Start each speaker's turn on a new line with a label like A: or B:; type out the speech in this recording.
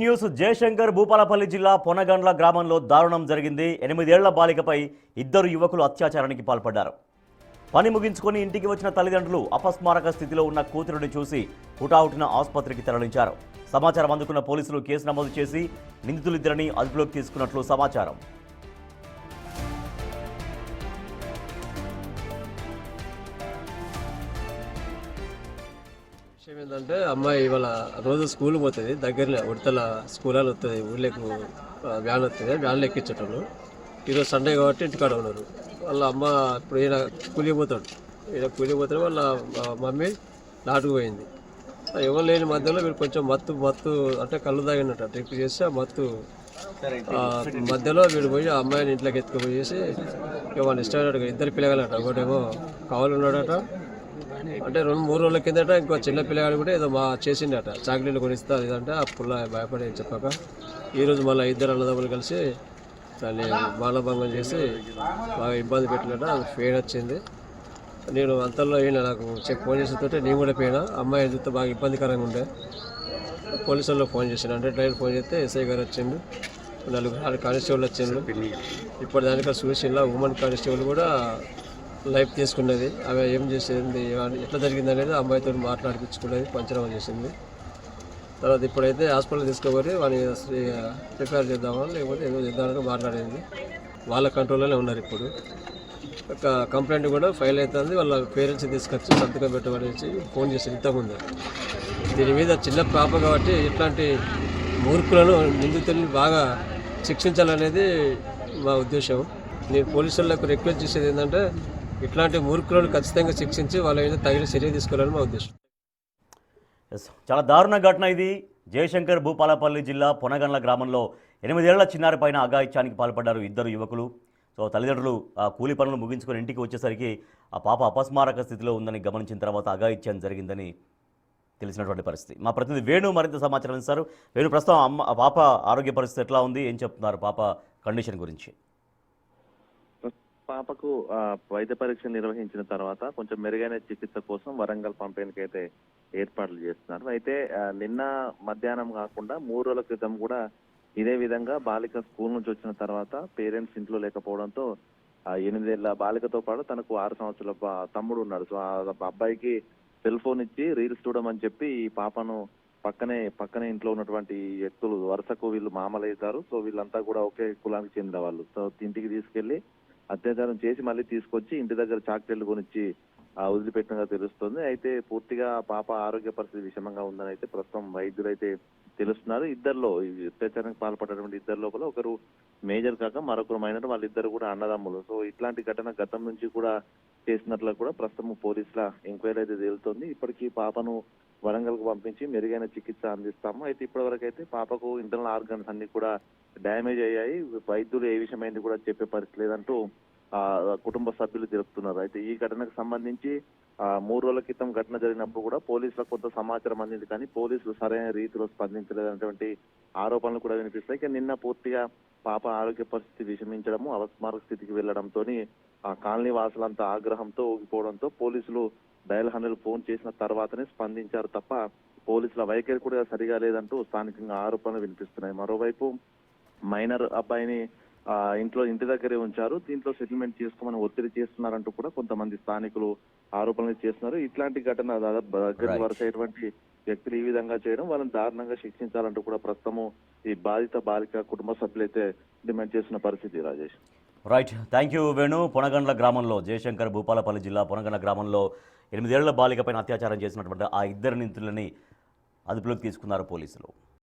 A: News Jayashankar Bhupalpally జిల్లా పొనగండ్ల గ్రామంలో దారుణం జరిగింది. 8 ఏళ్ల బాలికపై ఇద్దరు యువకులు అత్యాచారానికి పాల్పడ్డారు. పని ముగించుకొని ఇంటికి వచ్చిన తల్లిదండ్రులు అపస్మారక స్థితిలో ఉన్న కూతురుని చూసి హుటాహుటిన ఆసుపత్రికి తరలించారు. సమాచారం అందుకున్న పోలీసులు కేసు నమోదు చేసి నిందితులిద్దరిని అదుపులోకి తీసుకున్నట్లు సమాచారం.
B: విషయం ఏంటంటే అమ్మాయి ఇవాళ రోజు స్కూల్ పోతుంది, దగ్గరలో ఉడతల స్కూల్ అని వస్తుంది, ఊళ్ళకి వ్యాన్ వస్తుంది, వ్యాన్లో ఎక్కించటం. ఈరోజు సండే కాబట్టి ఇంటికాడ ఉన్నారు. వాళ్ళ అమ్మ ఇప్పుడు ఈయన కూలిపోతాడు, వాళ్ళ మమ్మీ నాటుకు పోయింది. ఎవరు లేని మధ్యలో వీడు కొంచెం మత్తు అంటే కళ్ళు తాగినట్టు ట్రిప్ చేసి ఆ మత్తు మధ్యలో వీడు పోయి ఆ అమ్మాయిని ఇంట్లోకి ఎత్తుకుపోయేసి వాళ్ళు ఇష్టమైనట్టుగా ఇద్దరు పిల్లగాలట. ఒకటేమో కావాలి ఉన్నాడట, అంటే 2-3 రోజుల కిందట ఇంకో చిన్న పిల్లగాడు కూడా ఏదో చేసిండట, చాక్లెట్లు కొనిస్తా ఇదంటే ఆ పుల్ల భయపడి చెప్పాక ఈరోజు మళ్ళీ ఇద్దరు అన్నదమ్ములు కలిసి దాన్ని మానభంగం చేసి బాగా ఇబ్బంది పెట్టినట్ట. అది ఫెయిన్ వచ్చింది. నేను అంతలో ఈయన నాకు ఫోన్ చేసేటట్టే నేను కూడా పోయినా. అమ్మాయి చూస్తే బాగా ఇబ్బందికరంగా ఉండే. పోలీసు వాళ్ళకి ఫోన్ చేశాను, 100 ఫోన్ చేస్తే ఎస్ఐ గారు వచ్చిండు, 4 కానిస్టేబుల్ వచ్చిండు. ఇప్పుడు దానికి చూసిన ఉమెన్ కానిస్టేబుల్ కూడా లైఫ్ తీసుకున్నది. ఆమె ఏం చేసేది, ఎట్లా జరిగింది అనేది అమ్మాయితో మాట్లాడిపించుకున్నది, పంచనామా చేసింది. తర్వాత ఇప్పుడైతే హాస్పిటల్ తీసుకోబోయి వాడిని ప్రిపేర్ చేద్దామని లేకపోతే ఏదో చేద్దామని మాట్లాడింది. వాళ్ళ కంట్రోల్లోనే ఉన్నారు. ఇప్పుడు ఒక కంప్లైంట్ కూడా ఫైల్ అవుతుంది. వాళ్ళ పేరెంట్స్ తీసుకొచ్చి సంతకం పెట్టమనేసి ఫోన్ చేసి ఇంతకుముందు. దీని మీద చిన్న పాప కాబట్టి ఇట్లాంటి మూర్ఖులను నిందితుల్ని బాగా శిక్షించాలనేది మా ఉద్దేశం. నేను పోలీసులకు రిక్వెస్ట్ చేసేది ఏంటంటే ఇట్లాంటి మూర్ఖులను ఖచ్చితంగా శిక్షించి వాళ్ళ మీద తగిన చర్య తీసుకోవాలని మా ఉద్దేశం.
A: చాలా దారుణ ఘటన ఇది. జయశంకర్ భూపాలపల్లి జిల్లా పొనగండ్ల గ్రామంలో 8 ఏళ్ల చిన్నారి పైన అఘాయిత్యానికి పాల్పడ్డారు ఇద్దరు యువకులు. సో తల్లిదండ్రులు కూలి పనులు ముగించుకొని ఇంటికి వచ్చేసరికి ఆ పాప అపస్మారక స్థితిలో ఉందని గమనించిన తర్వాత అఘాయిత్యం జరిగిందని తెలిసినటువంటి పరిస్థితి. మా ప్రతినిధి వేణు మరింత సమాచారం ఇస్తారు. వేణు, ప్రస్తుతం పాప ఆరోగ్య పరిస్థితి ఎట్లా ఉంది, ఏం చెప్తున్నారు పాప కండిషన్ గురించి?
C: పాపకు వైద్య పరీక్ష నిర్వహించిన తర్వాత కొంచెం మెరుగైన చికిత్స కోసం వరంగల్ పంపేందుకు అయితే ఏర్పాట్లు చేస్తున్నారు. అయితే నిన్న మధ్యాహ్నం కాకుండా 3 రోజుల క్రితం కూడా ఇదే విధంగా బాలిక స్కూల్ నుంచి వచ్చిన తర్వాత పేరెంట్స్ ఇంట్లో లేకపోవడంతో 8 ఏళ్ల బాలికతో పాటు తనకు 6 సంవత్సరాల తమ్ముడు ఉన్నాడు. సో ఆ అబ్బాయికి సెల్ ఫోన్ ఇచ్చి రీల్స్ చూడమని చెప్పి ఈ పాపను పక్కనే ఇంట్లో ఉన్నటువంటి వ్యక్తులు వరుసకు వీళ్ళు మామలు అవుతారు. సో వీళ్ళంతా కూడా ఒకే కులానికి చెందిన వాళ్ళు. సో ఇంటికి తీసుకెళ్లి అత్యాచారం చేసి మళ్ళీ తీసుకొచ్చి ఇంటి దగ్గర చాక్లెట్లు కొనిచ్చి వదిలిపెట్టినగా తెలుస్తుంది. అయితే పూర్తిగా పాప ఆరోగ్య పరిస్థితి విషమంగా ఉందని అయితే ప్రస్తుతం వైద్యులు అయితే తెలుస్తున్నారు. ఇద్దరిలో అత్యాచారానికి పాల్పడినటువంటి ఇద్దరు లోపల ఒకరు మేజర్ కాక మరొకరు మైనర్, వాళ్ళిద్దరు కూడా అన్నదమ్ములు. సో ఇట్లాంటి ఘటన గతం నుంచి కూడా చేసినట్లు కూడా ప్రస్తుతం పోలీసుల ఎంక్వైరీ అయితే తేలుతోంది. ఇప్పటికీ పాపను వరంగల్ కు పంపించి మెరుగైన చికిత్స అందిస్తాము. అయితే ఇప్పటి వరకు అయితే పాపకు ఇంటర్నల్ ఆర్గన్స్ అన్ని కూడా డ్యామేజ్ అయ్యాయి. వైద్యులు ఏ విషయమైంది కూడా చెప్పే పరిస్థితి లేదంటూ కుటుంబ సభ్యులు తెలుపుతున్నారు. అయితే ఈ ఘటనకు సంబంధించి 3 రోజుల క్రితం ఘటన జరిగినప్పుడు కూడా పోలీసులకు కొంత సమాచారం అందింది, కానీ పోలీసులు సరైన రీతిలో స్పందించలేదన్నటువంటి ఆరోపణలు కూడా వినిపిస్తాయి. ఇక నిన్న పూర్తిగా పాప ఆరోగ్య పరిస్థితి విషమించడము, అపస్మారక స్థితికి వెళ్లడంతో ఆ కాలనీ వాసులంతా ఆగ్రహంతో ఊగిపోవడంతో పోలీసులు డయల్ 100 ఫోన్ చేసిన తర్వాతనే స్పందించారు తప్ప పోలీసుల వైఖరి కూడా సరిగా లేదంటూ స్థానికంగా ఆరోపణలు వినిపిస్తున్నాయి. మరోవైపు మైనర్ అబ్బాయిని ఇంటి దగ్గరే ఉంచారు. దీంట్లో సెటిల్మెంట్ చేసుకోమని ఒత్తిడి చేస్తున్నారంటూ కూడా కొంతమంది స్థానికులు ఆరోపణలు చేస్తున్నారు. ఇట్లాంటి ఘటన దగ్గర వరుసైనటువంటి వ్యక్తులు ఈ విధంగా చేయడం, వాళ్ళని దారుణంగా శిక్షించాలంటూ కూడా ప్రస్తుతము ఈ బాధిత బాలిక కుటుంబ సభ్యులైతే డిమాండ్ చేస్తున్న పరిస్థితి. Rajesh,
A: right, thank you Venu. Ponagandla గ్రామంలో జయశంకర్ భూపాలపల్లి జిల్లా పొనగండ్ల గ్రామంలో 8 ఏళ్ల బాలిక పైన అత్యాచారం చేసినటువంటి ఆ ఇద్దరు నిందితులని అదుపులోకి తీసుకున్నారు పోలీసులు.